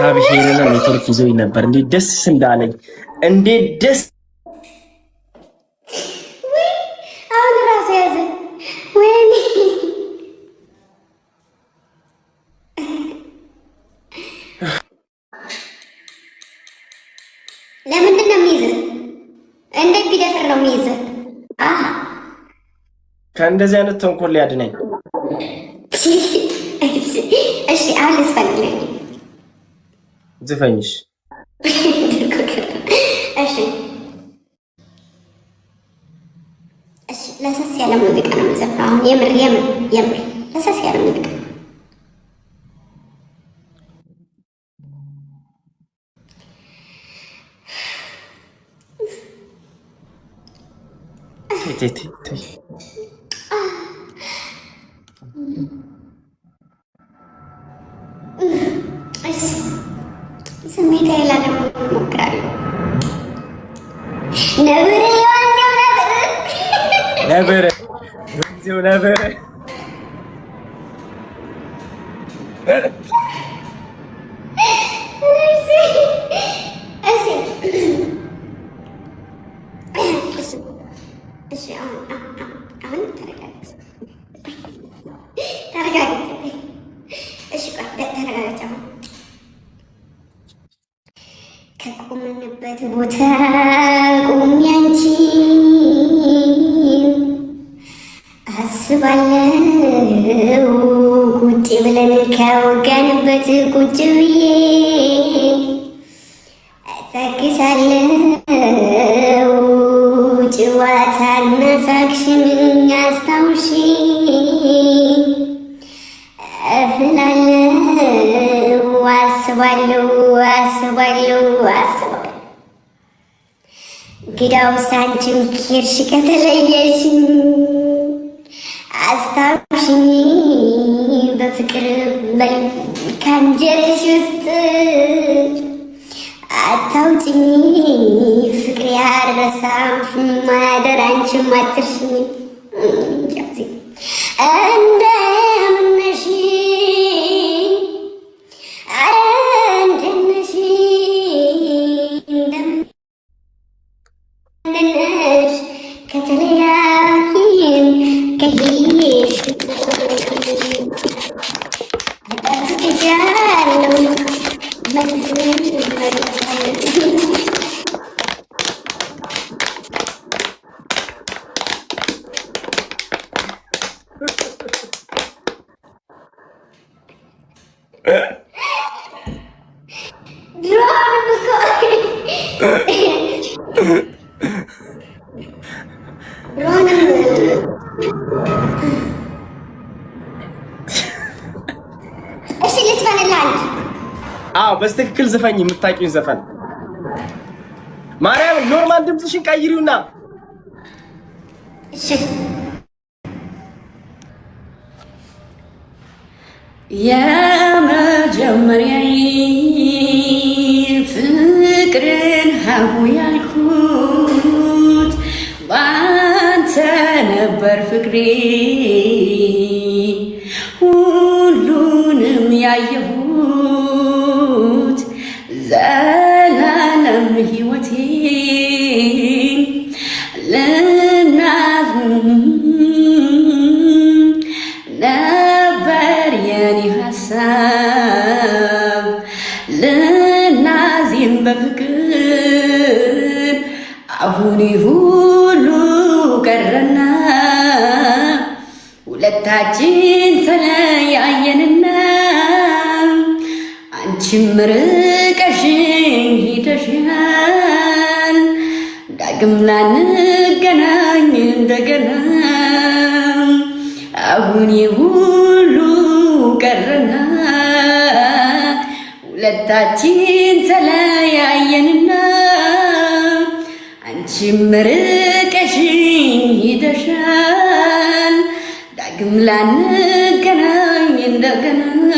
እግዚአብሔርን ኔትወርክ ይዞኝ ነበር። እንዴት ደስ እንዳለኝ እንዴት ደስ አሁን ራሱ ያዘ። ወይኔ ለምንድን ነው የሚይዘው? እንዴት ቢደፍር ነው የሚይዘው? ከእንደዚህ አይነት ተንኮል ሊያድነኝ። እሺ አሁን ልስፈልግልኝ። ዝፈኝሽ። እሺ እሺ፣ ለሰስ ያለ ሙዚቃ ነው የምዘፍነው አሁን። የምር ለሰስ ያለ ሙዚቃ ስሜት ሌላ ደግሞ እሞክራለሁ። ነብሬ ወንዜው ነበረ አሁን ተረጋግጥ። እሺ ተረጋግጥ። ከቆምንበት ቦታ ቁሚ አንቺን አስባለሁ። ቁጭ ብለን ካወጋንበት ቁጭ ብዬ እተክሳለሁ። ጨዋታና ሳቅሽን አስታውሺ እላለሁ። አስባለሁ ግዳውስ አንቺም ኬርሽ ከተለየሽኝ አስታውሽኝ በፍቅር ከአንጀትሽ ውስጥ አታውጭኝ። ፍቅር ያልረሳም ማደር አንቺም አትርሽኝ። እንደምን ነሽ ከተለያየን ከሄድሽ እጠብቅሻለሁ። እሺ ልትፈልጋለህ? አዎ በስትክክል ዘፈኝ። የምታውቂውን ዘፈን ማርያም፣ ኖርማል ድምፅሽን ቀይሪውና። እሺ የመጀመሪያዬ ፍቅርን ሀሁ ያልኩት ባንተ ነበር ፍቅሬ። ሁሉንም ያየሁት ዘላለም ሕይወቴ ነበር የኔ ሀሳብ ልናዚም በፍቅር። አሁን ሁሉ ቀረና ሁለታችን ተለያየንና አንቺም ርቀሽኝ ሄደሻል። ዳግም ላንገናኝ እንደገና አሁን ሁሉ ቀረና ሁለታችን ተለያየንና አንቺም ርቀሽኝ ሄደሻል። ዳግም ላንገናኝ እንደገና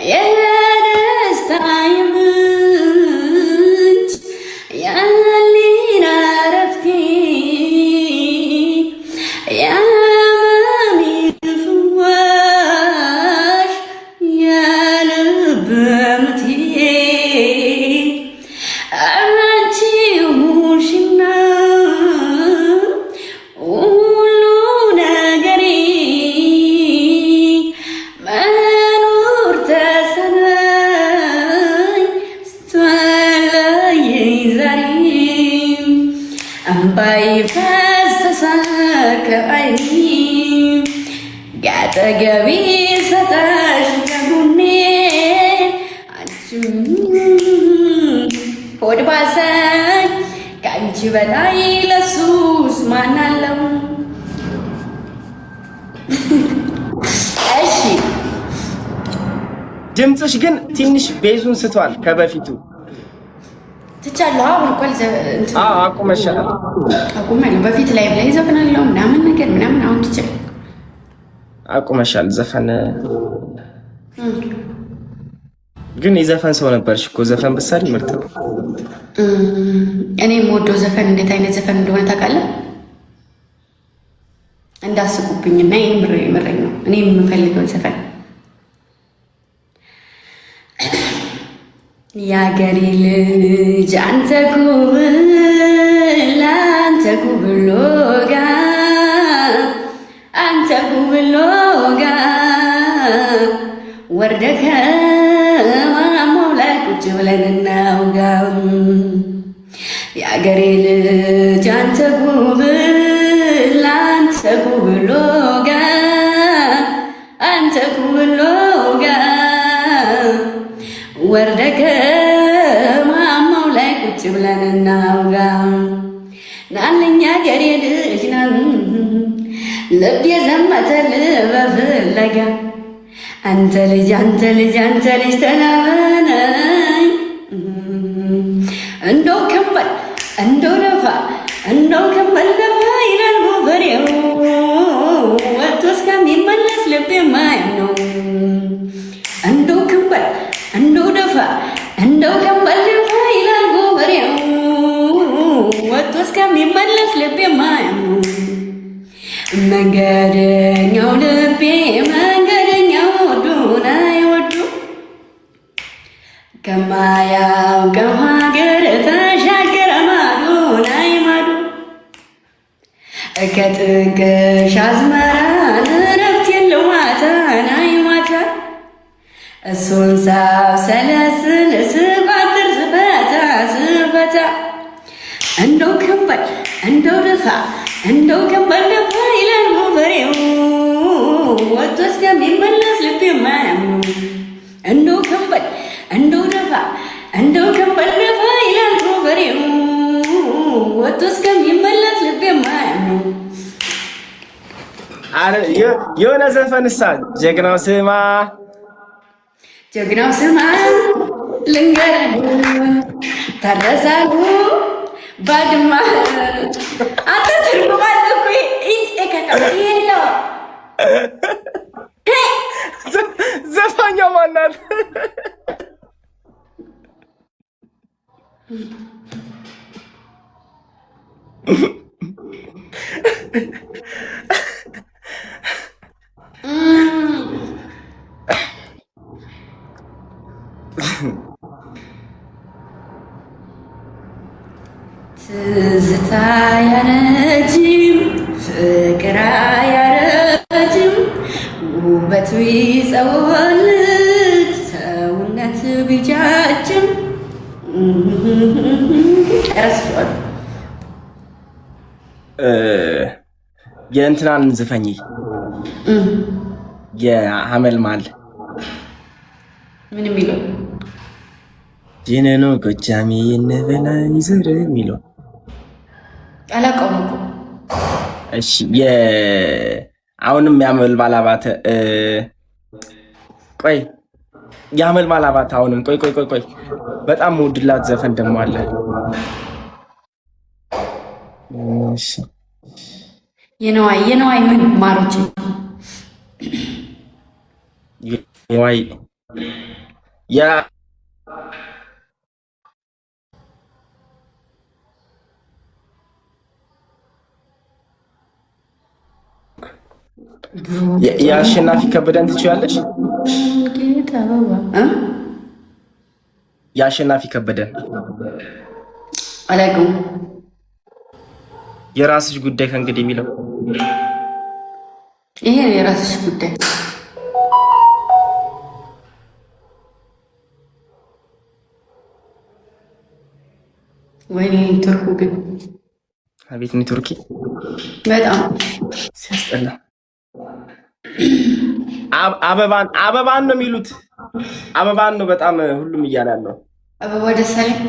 የደስታዬ ምንጭ ያሊና ረፍቴ የሕመሜ ፈዋሽ አጠገቤ ሰጠሽ ከጎኔ አንቺም ሆድ ባሰኝ ከአንቺ በላይ ለሱስ ማን አለው? እሺ ድምፅሽ ግን ትንሽ ቤዙን ስቷል ከበፊቱ። ትቻለሁ። አሁን እኮ አቁመሻል። አቁመሻል። በፊት ላይ ብላይ ዘፈናለሁ ምናምን ነገር ምናምን። አሁን ትችል አቁመሻል ዘፈን። ግን የዘፈን ሰው ነበርሽ እኮ ዘፈን ብትሰሪ ምርጥ ነው። እኔ የምወደው ዘፈን እንዴት አይነት ዘፈን እንደሆነ ታውቃለህ? እንዳስቁብኝና የምረኝ ነው። እኔ የምፈልገውን ዘፈን የአገሬ ልጅ አንተ ኩብል አንተ ኩብሎጋ አንተ ኩብሎጋ ወርደከ ማማው ላይ ቁጭ ብለን እናውጋ የአገሬ ልጅ አንተ ኩብል አንተ ኩብሎጋ አንተ ኩብሎጋ ወርደከ ማማው ላይ ቁጭ ብለን እናውጋ ናለኛ አገሬ ልጅ ናን ልብ የዘመተል በፍለጋ አንተ ልጅ አንተ ልጅ አንተ ልጅ ተናበነኝ እንደው ከንበል እንደው ደፋ እንደው ከንበል ደፋ ይላል ጎፈሬው ወጥቶ እስከሚመለስ ልብ የማየው ነው። እንደው ከንበል እንደው ደፋ እንደው ከንበል ደፋ ይላል ጎፈሬው ወጥቶ እስከሚመለስ ልብ የማየው ነው። መንገደኛው ልቤ መንገደኛው ወዱን አይወዱ ከማያውቀው ሀገር ተሻገረ ማዶን አይማዱ ከጥቅሽ አዝመራን እረፍት የለው ማታን አይማታ እሱን ሳብሰለስል ስቋጥር ስፈታ እንደው ከንበል እንደው ደፋ እንደው ከንበል ደፋ ይላል ጎፈሬው ወጥቶ እስከሚመለስ ልብ የማያምነው እንደው ከንበል እንደው ደፋ እንደው ከንበል ደፋ ይላል ጎፈሬው ወጥቶ እስከሚመለስ ልብ የማያምነው። የሆነ ዘፈንሳ ጀግናው ስማ ጀግናው ስማ ልንገርህ ታረሳሉ ባድማ አንተ ትርጉም አለው እኮ የለው ዘፋኛ ማናት? ትዝታ ያረጅም ፍቅር ያረጅም ውበቱ ይጸወልት ሰውነት ቢጃጅም ረስቷል። የእንትናን ዝፈኝ የሐመልማል ምን የሚለው ጂነኖ ጎጃሜ የነበላ ይዘር የሚለው አላውቀውም እኮ። እሺ አሁንም የሐመልማል አባተ ቆይ የሐመልማል አባተ አሁንም ቆይ በጣም ውድላት ዘፈን ደግሞ አለ። እሺ የነዋይ ምን ማሮች የነዋይ ያ የአሸናፊ ከበደን ትችያለሽ? የአሸናፊ ከበደን አላውቅም። የራስሽ ጉዳይ ከእንግዲህ የሚለው ይሄ የራስሽ ጉዳይ። ወይኔ ኔትወርኩ ግን አቤት ኔትወርኪ በጣም ሲያስጠላ። አበባን ነው የሚሉት። አበባን ነው በጣም ሁሉም እያለ ያለው አበባ ደሳለኝ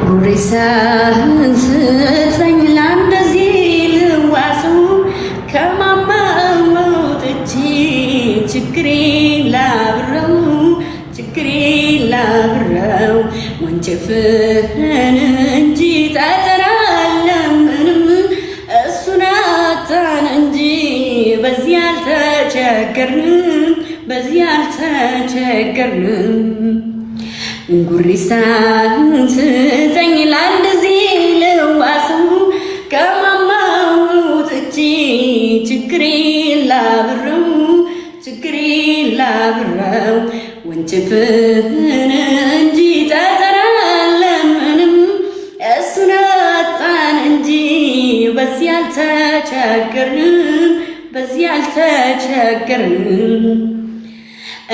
ጉሪሳህን ስትለኝ ለአንደዚህ ልዋሱ ከማማው ወጥቼ ችግሬን ላብረው ወንጭፍህን እንጂ ጠጠር አለምንም እሱን አጣን እንጂ በዚህ አልተቸገርንም ጉሪሳህን ስጠኝ ለአንደዚህ ልዋሱ ከማማው ወጥቼ ችግሬን ላብረው ወንጭፍህን እንጂ ጠጠር አለምንም እሱን አጣን እንጂ በዚህ አልተቸገርንም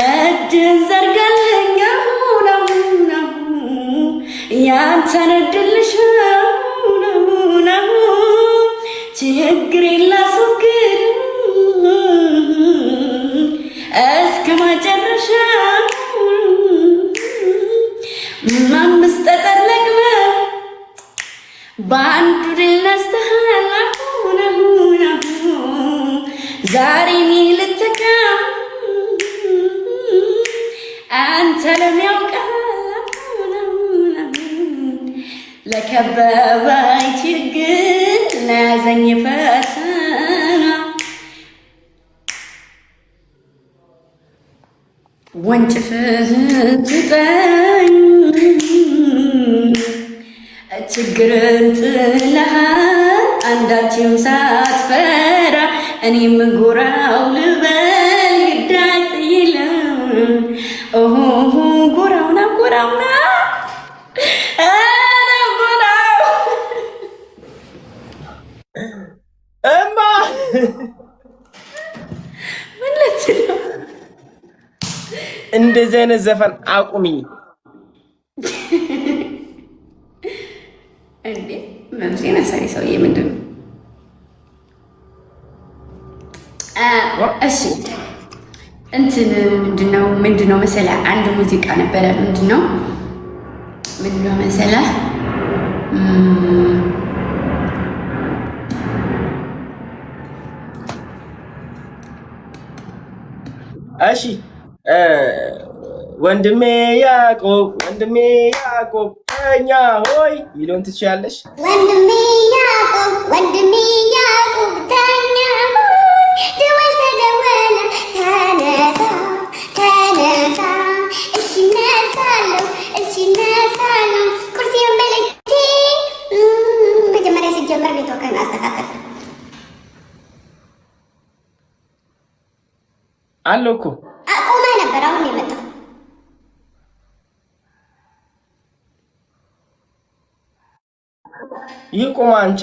እጅን ዘርጋልኝ ነው ያንተን እድልሽ ነው ችግሬን ላስወግድ እስከ መጨረሻ አምስት ጠጠር ለቅመህ በአንዱ ድል ነስተሃል ዛሬ እኔ ልተካ አንተ ለሚያውቀው ለከበበኝ ችግር ለያዘኝ ፈተና ወንጭፍህን ስጠኝ ችግርን ጥለሃል አንዳችም ሳትፈራ እኔም ጎራው ልበል ግዳይ የለም ጎራውና እማ ምን ልትል ነው? እንደዚህ አይነት ዘፈን አቁሚ እንዴ! መምዜና ሰሪ ሰውዬ ምንድን ነው? እሺ እንትን ምንድነው መሰለህ አንድ ሙዚቃ ነበረ። ምንድነው መሰለህ እሺ ወንድሜ ያዕቆብ ተኛ ሆይ ሚሊዮን ትችያለሽ። ወንድሜ ያዕቆብ ተኛ ሆይ ደወል ተደወለ ተነሳ እሺ እነሳለሁ ቁርሴን በልቼ መጀመሪያ ሲጀመር ኔትወርክህን አስተካከል አለው እኮ አቁመ ነበር አሁን የመጣው ይህ ቁማ አንቻ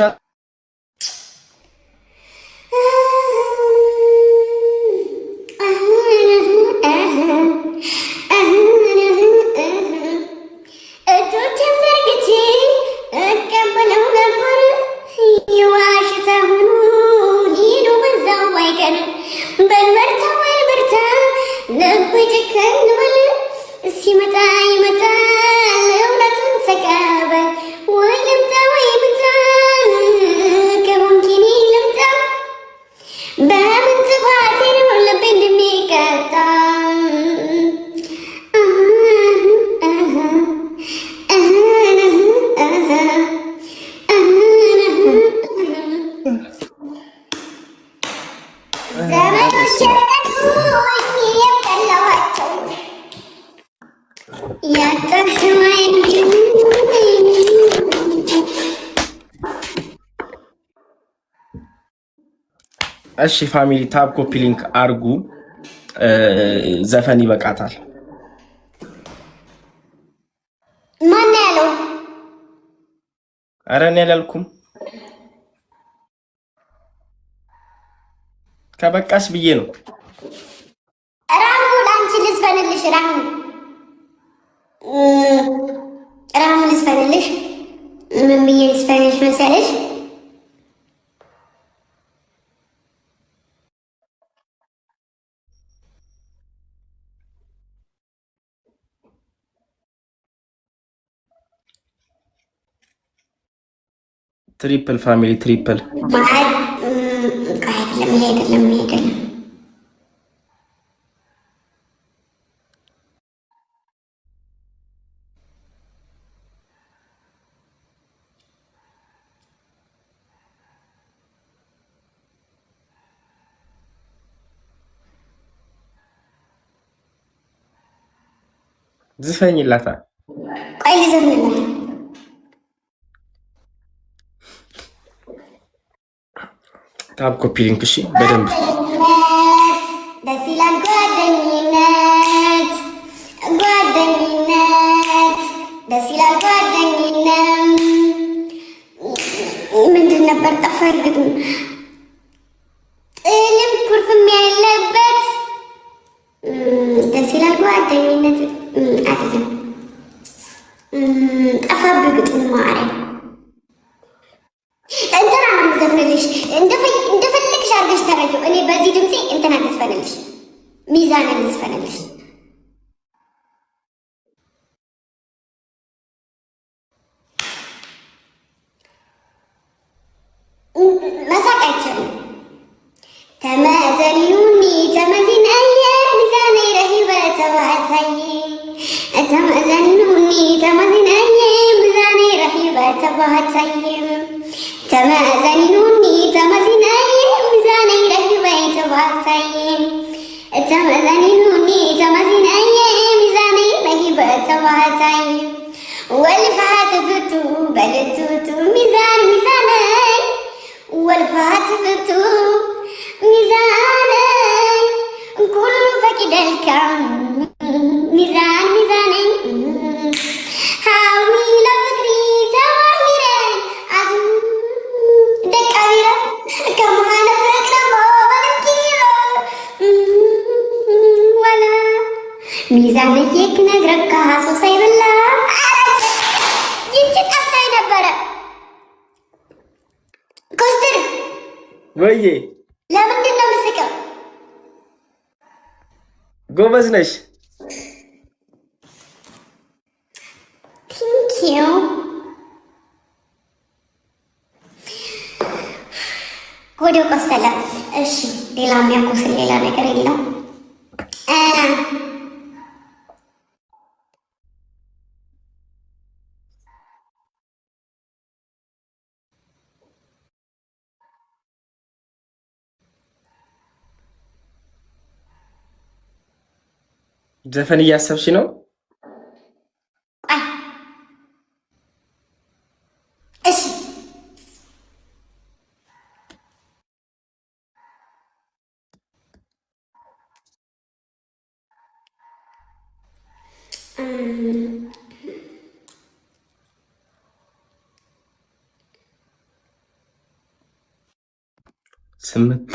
እጆችን ዘርግቼ እቀበለው ነበር የዋሽተውን ሄዶ በዛው አይቀር በልበርታ ልብ ጭክን በል ሲመጣ ይመጣል እውነቱን ተቀበል ወይ ልምጣ ከሙምኪን ልምጣ በምን ጥፋቴ ነው ልቤ እንደሚቀጣ እሺ ፋሚሊ ታብ ኮፒ ሊንክ አርጉ። ዘፈን ይበቃታል። ማን ያለው? ኧረ እኔ አላልኩም። ከበቃሽ ብዬ ነው። ልስፈንልሽ ራሁን ልስፈንልሽ ምን ብዬ ልስፈንልሽ መሰለሽ? ትሪፕል ፋሚሊ ትሪፕል አይደለም። ዝፈኝላታል። ቆይ ልዘፍንላት። ታብ ኮፒ ሊንክ እሺ፣ በደንብ ደስ ይላል ጓደኝነት ደስ ይላል ጓደኝነት ምንድን ነበር ጠፋኝ። ግጥሙ ጥልም ኩርፍም ያለበት ደስ ይላል ጓደኝነት አይደለም፣ ጠፋብህ ግጥሙ ማርያም። እንትና ነው የምዘፍንልሽ፣ እንደፈለግሽ አድርገሽ ተረጂው። እኔ በዚህ ድምፄ እንትና ልዝፈንልሽ፣ ሚዛን ልዝፈንልሽ። መሳቅ አይቻልም። ተመዘኑኒ ተመዚነየ ሚዛኔ ረሂበ ተባታየ ተመዘኑኒ ተመዚነየ ሚዛኔ ረሂበ ተባታየ ተመዘኑኒ ተመዚነየ ሚዛኔ ረሂበ ተባታየ ተመዘኑኒ ተመዚነየ ሚዛኔ ረሂበ ተባታየ ወልፋት ፍቱ በልቱቱ ሚዛን ሚዛነይ ወልፋት ፍቱ ሚዛነይ ኩሉ ፈቂደልካ ሚዛን ሚዛነይ ሃዊ ለፍቅሪ ተዋሂረን አዙ ደቃቢረ ከመሃነ ፍቅረሞ በልኪሮ ወላ ሚዛነዬ ክነግረካ ሶሳይ በላ ይቺ ጠፍታኝ ነበረ። ኮስተር ወይዬ ለምንድን ነው የምትስቀው? ጎበዝ ነሽ። ቴንኪዩ። ወዲያው ቆሰለ። እሺ ሌላ የሚያቆስል ሌላ ነገር የለም። ዘፈን እያሰብሽ ነው? እሺ ስምንት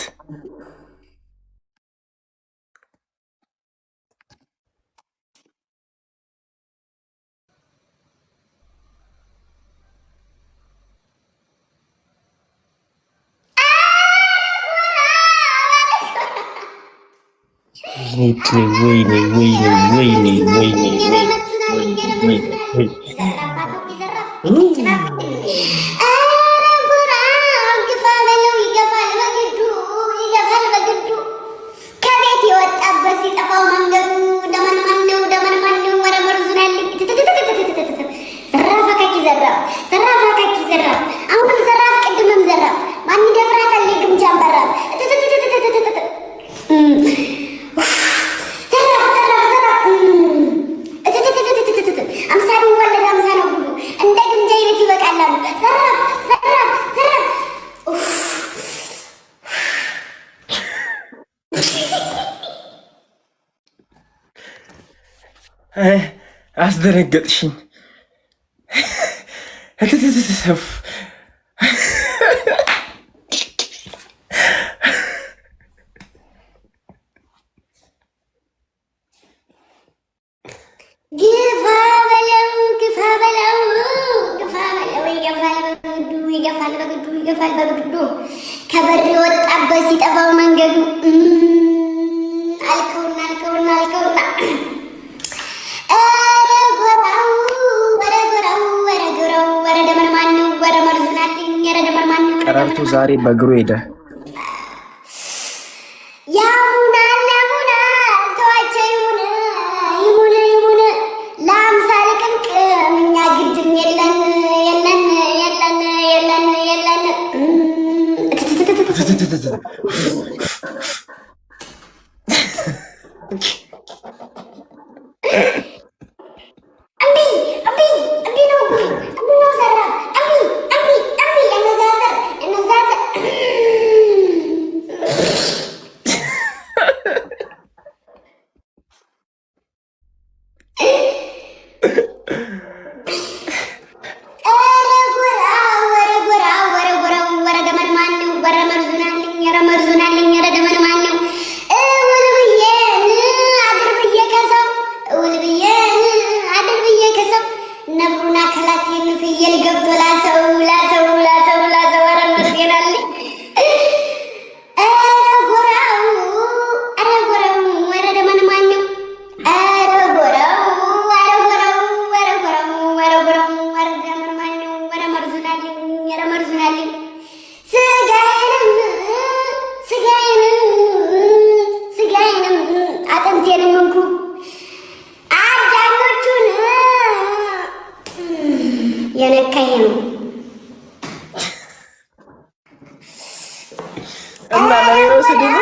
ከቤት የወጣበት ሲጠፋው መንገዱ ዘራፍ አሁንም ዘራፍ ቅድምም ዘራፍ ማን ይደፍራታል? ግምጃን በራፍ አምሳ ቢወለድ አምሳ ነው ሁሉ እንደ ግምጃ ይነት ይበቃላሉ። ዘራፍ አስደነገጥሽኝ። ግፋ በለው ግፋ በለው ግፋ በለው ይገፋል በግዱ ከበር የወጣበት ሲጠፋው መንገዱ አልከውና ቀረርቶ ዛሬ በእግሩ ሄደ። ያሙናል ተዋቸው ይሙን ለአምሳል ቅምቅም እኛ ግድም የለን የነካኝ ነው እና ለሮስ ደግሞ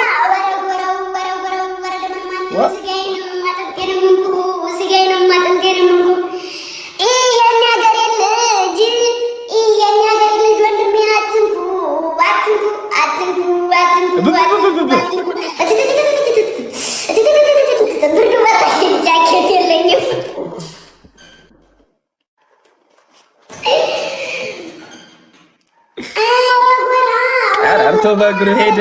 ቀረርቶ በእግሩ ሄደ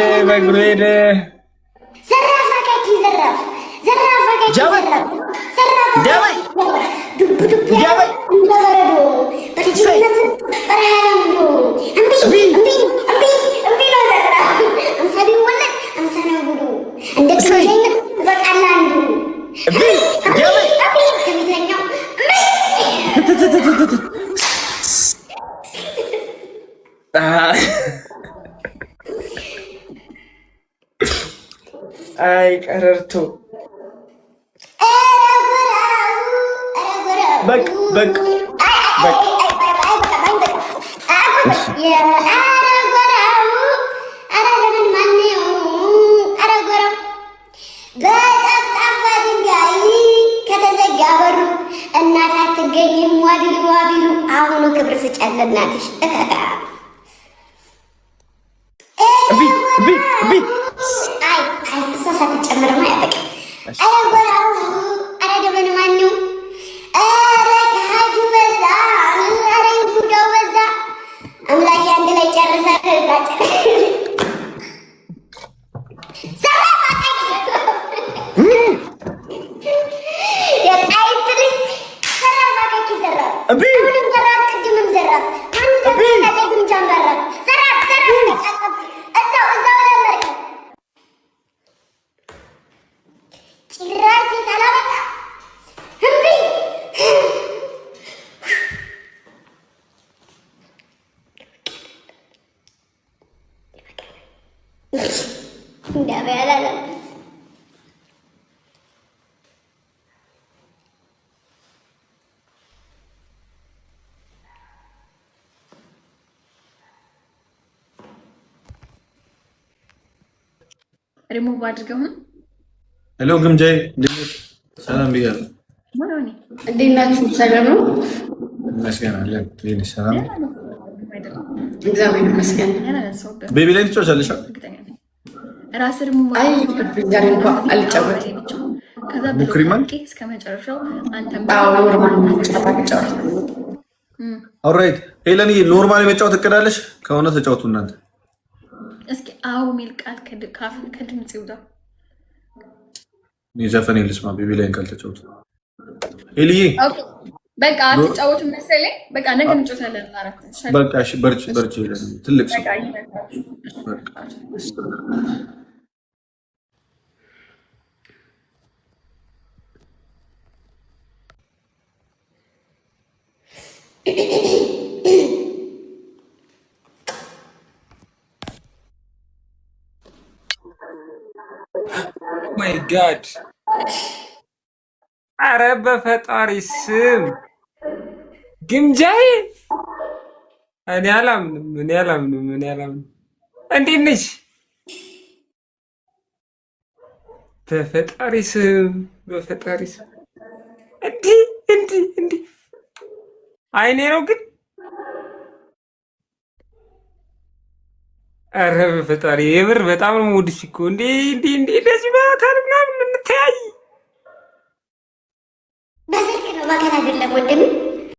አይ ቀረርቶ በቃ እናት አትገኝም ዋቢሉ አሁኑ ክብር ስጨለናትሽ ሳትጨምርማ ያበቃ አረ ደመን ማነው አረ ከሀጁ በዛ አረ ጉዳው በዛ አምላኬ አንድ ላይ ጨርሳ ተጋጨ ሪሙቭ አድርገው ነው። ሄሎ ግምጃዬ ሰላም ብያለሁ። ማሮኒ እንዴት ናችሁ? ሰላም ነው? ይመስገን አለን። ለኔ ሰላም እግዚአብሔር ይመስገን። ቤቢ ላይ ትጫወቻለሽ? ራስ ሪሙቭ አይ ዛሬ እንኳን አልጫወትም። ከዛ ሙክሪማን እስከ መጨረሻው አንተም ኖርማል ኦልራይት። ሄለኒ ኖርማል የመጫወት እቅዳለሽ ከሆነ ተጫወቱ እናንተ። እስኪ አው ሚል ቃል ከድምጽ ይውጣ። ዘፈን ልስማ ቤቢ ላይ ካልተጫወቱ ኤልዬ በቃ አትጫወቱም መሰለኝ። በቃ ነገ እንጫወታለን። በቃ እሺ፣ በርቺ ይላል ትልቅ ሰው። ማይ ጋድ! አረ በፈጣሪ ስም ግምጃዬ! እኔ አላምንም። እንዴት ነሽ? በፈጣሪ ስም እንዲህ አይኔ ነው ግን። አረ በፈጣሪ የምር በጣም ነው የምወድሽ እኮ እንደዚህ በአካል ምናምን እንተያይ። በስልክ ነው በአካል አይደለም ወንድም